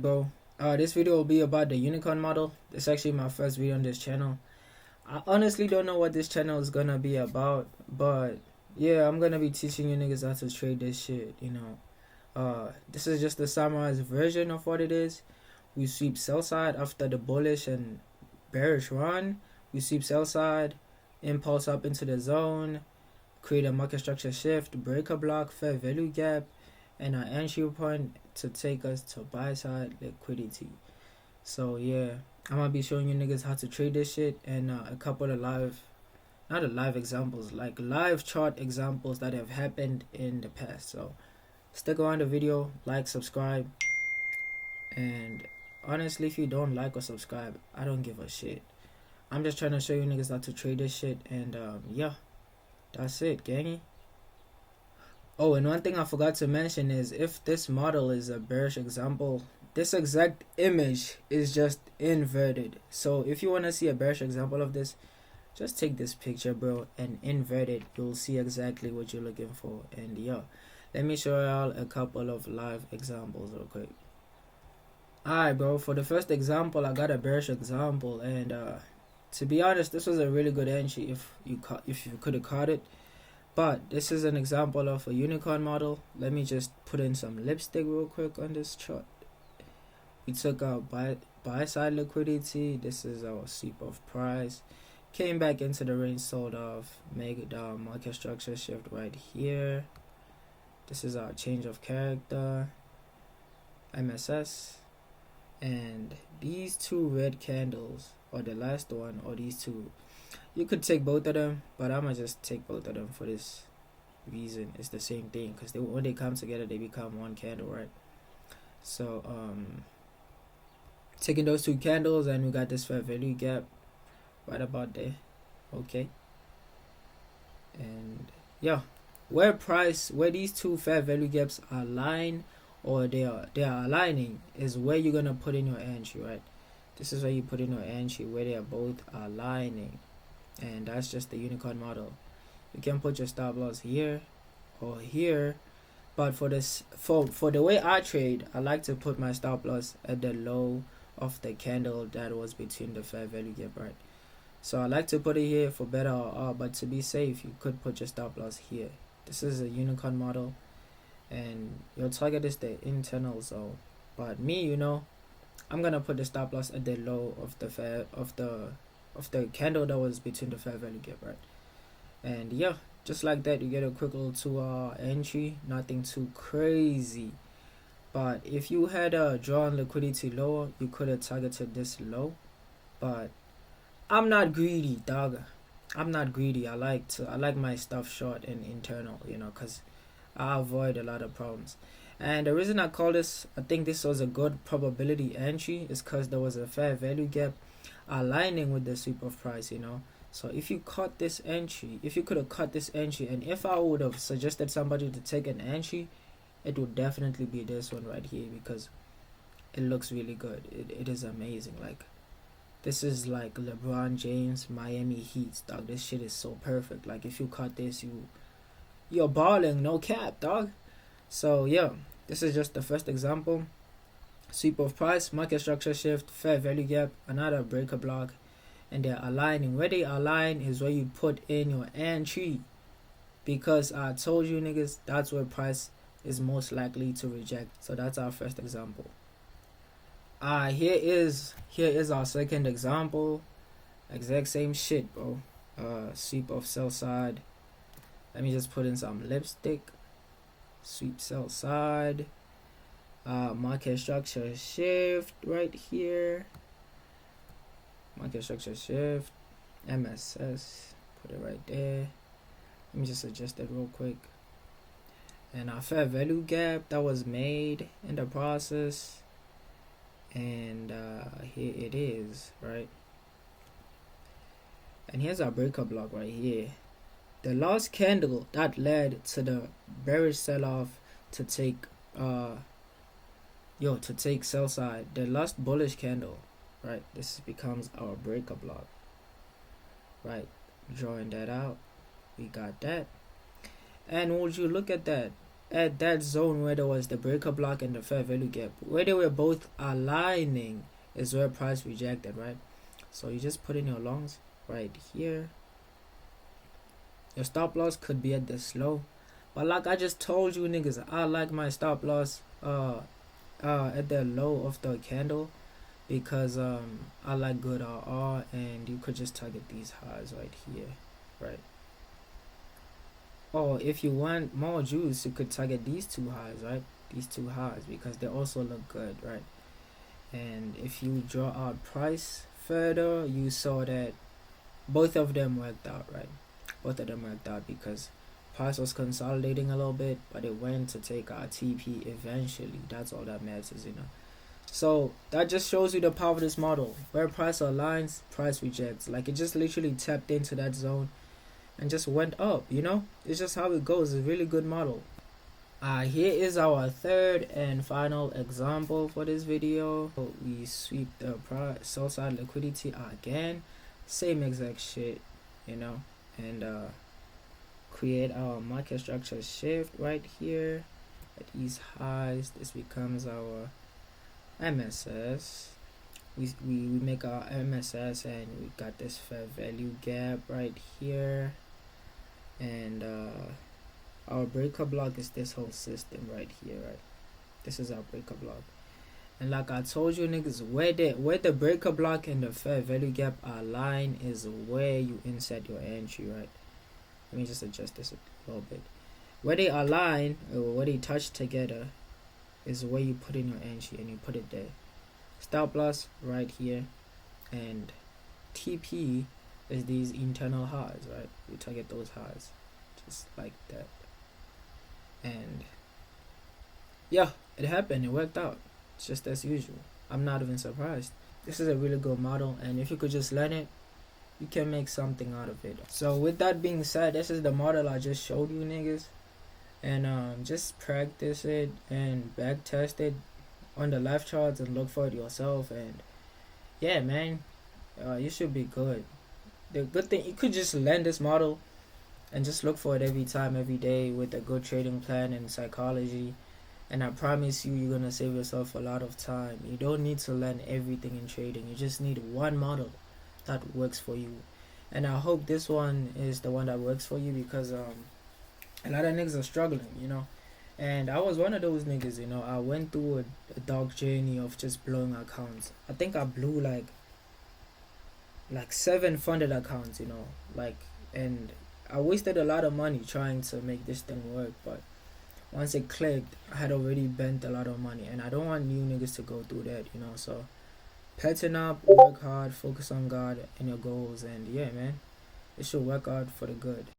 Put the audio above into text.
bro. This video will be about the unicorn model. It's actually my first video on this channel. I honestly don't know what this channel is gonna be about, but yeah, I'm gonna be teaching you niggas how to trade this shit. This is just the summarized version of what it is. We sweep sell side after the bullish and bearish run. We sweep sell side, impulse up into the zone, create a market structure shift, break a block, fair value gap, and an entry point to take us to buy side liquidity. So yeah, I'm gonna be showing you niggas how to trade this shit and a couple of live examples, like live chart examples that have happened in the past. So stick around the video, like, subscribe, and honestly, if you don't like or subscribe, I don't give a shit. I'm just trying to show you niggas how to trade this shit, and yeah, that's it, gangy. Oh, and one thing I forgot to mention is if this model is a bearish example, this exact image is just inverted. So if you want to see a bearish example of this, just take this picture, bro, and invert it. You'll see exactly what you're looking for. And yeah, let me show y'all a couple of live examples real quick. Alright, bro, for the first example, I got a bearish example, and to be honest, this was a really good entry if you could have caught it. But this is an example of a unicorn model. Let me just put in some lipstick real quick on this chart. We took out buy side liquidity. This is our sweep of price. Came back into the range, sold off, made the market structure shift right here. This is our change of character, MSS. And these two red candles, or the last one, or these two, you could take both of them, but I'm gonna just take both of them for this reason. It's the same thing, because when they come together, they become one candle, right? So taking those two candles, and we got this fair value gap right about there. Okay, and yeah, where these two fair value gaps align, or they are aligning, is where you're gonna put in your entry, right? This is where you put in your entry, where they are both aligning. And that's just the unicorn model. You can put your stop loss here or here, but for the way I trade, I like to put my stop loss at the low of the candle that was between the fair value gap, right? So I like to put it here for better RR, but to be safe, you could put your stop loss here. This is a unicorn model, and your target is the internal zone. But me, I'm gonna put the stop loss at the low of the candle that was between the fair value gap, right? And yeah, just like that, you get a quick little 2 hour entry. Nothing too crazy, but if you had drawn liquidity lower, you could have targeted this low. But I'm not greedy, dog. I'm not greedy. I like my stuff short and internal, because I avoid a lot of problems. And the reason I call this, I think this was a good probability entry, is because there was a fair value gap aligning with the sweep of price. So if you caught this entry, if you could have caught this entry, and if I would have suggested somebody to take an entry, it would definitely be this one right here, because it looks really good. It is amazing. Like, this is like LeBron James Miami Heat, dog. This shit is so perfect. Like, if you caught this, you're balling, no cap, dog. So yeah, this is just the first example. Sweep of price, market structure shift, fair value gap, another breaker block, and they're aligning. Where they align is where you put in your entry, because I told you niggas that's where price is most likely to reject. So that's our first example. Here is our second example. Exact same shit, bro. Sweep of sell side. Let me just put in some lipstick. Sweep sell side. Market structure shift right here. Market structure shift. MSS. Put it right there. Let me just adjust it real quick. And our fair value gap that was made in the process. And here it is, right? And here's our breaker block right here. The last candle that led to the bearish sell-off to take sell side, the last bullish candle, right? This becomes our breaker block, right? Drawing that out, we got that. And would you look at that, at that zone where there was the breaker block and the fair value gap, where they were both aligning is where price rejected, right? So you just put in your longs right here. Your stop loss could be at this low, but like I just told you niggas, I like my stop loss at the low of the candle, because I like good RR, and you could just target these highs right here, right? Or if you want more juice, you could target these two highs, right? These two highs, because they also look good, right? And if you draw out price further, you saw that both of them worked out, right? Both of them worked out because price was consolidating a little bit, but it went to take our TP eventually. That's all that matters, you know. So that just shows you the power of this model. Where price aligns, price rejects. Like, it just literally tapped into that zone and just went up, you know. It's just how it goes. It's a really good model. Here is our third and final example for this video. We sweep the sell side liquidity again, same exact shit, you know, and create our market structure shift right here at these highs. This becomes our MSS. We make our MSS, and we got this fair value gap right here, and our breaker block is this whole system right here, right? This is our breaker block. And like I told you niggas, where the breaker block and the fair value gap align is where you insert your entry, right? Let me just adjust this a little bit. Where they align, or where they touch together, is where you put in your entry, and you put it there. Stop loss right here, and TP is these internal highs, right? You target those highs just like that. And yeah, it happened. It worked out. It's just as usual. I'm not even surprised. This is a really good model, and if you could just learn it, you can make something out of it. So with that being said, this is the model I just showed you niggas, and just practice it and back test it on the live charts and look for it yourself. And yeah, man, you should be good. The good thing, you could just learn this model and just look for it every time, every day, with a good trading plan and psychology, and I promise you, you're gonna save yourself a lot of time. You don't need to learn everything in trading. You just need one model that works for you, and I hope this one is the one that works for you, because a lot of niggas are struggling, you know. And I was one of those niggas, you know. I went through a dark journey of just blowing accounts. I think I blew like 7 funded accounts, you know, like, and I wasted a lot of money trying to make this thing work. But once it clicked, I had already bent a lot of money, and I don't want new niggas to go through that, you know. So pattern up, work hard, focus on God and your goals, and yeah, man, it should work out for the good.